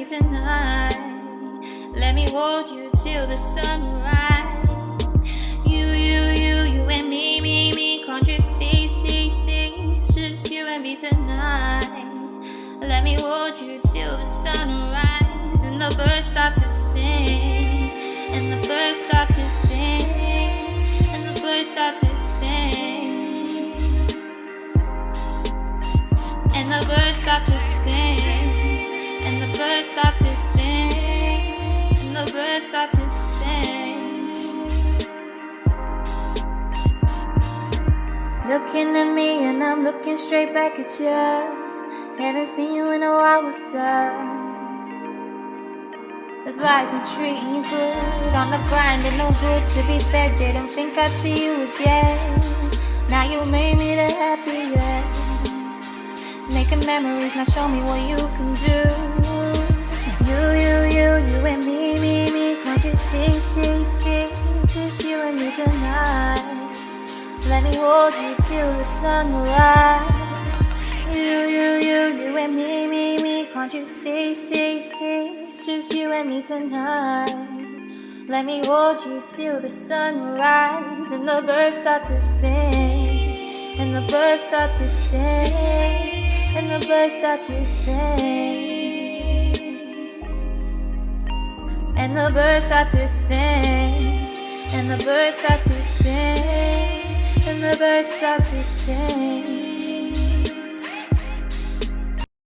tonight. Let me hold you till the sunrise. You and me. Can't you see? It's just you and me tonight. Let me hold you till the sunrise. And the birds start to sing. And the birds start to sing. And the birds start to sing. And the birds start to sing. And the birds start to sing. And the birds start to sing. Looking at me and I'm looking straight back at you. Haven't seen you in a while, what's up? It's life been treating you good. On the grind and no good, to be fair, didn't think I'd see you again. Now you made me the happiest. Making memories, now show me what you can do. You and me. Can't you see? It's just you and me tonight. Let me hold you till the sunrise. You and me. Can't you see? It's just you and me tonight. Let me hold you till the sunrise. And the birds start to sing. And the birds start to sing. And the birds start to sing. And the birds start to sing. And the birds start to sing. And the birds start to sing.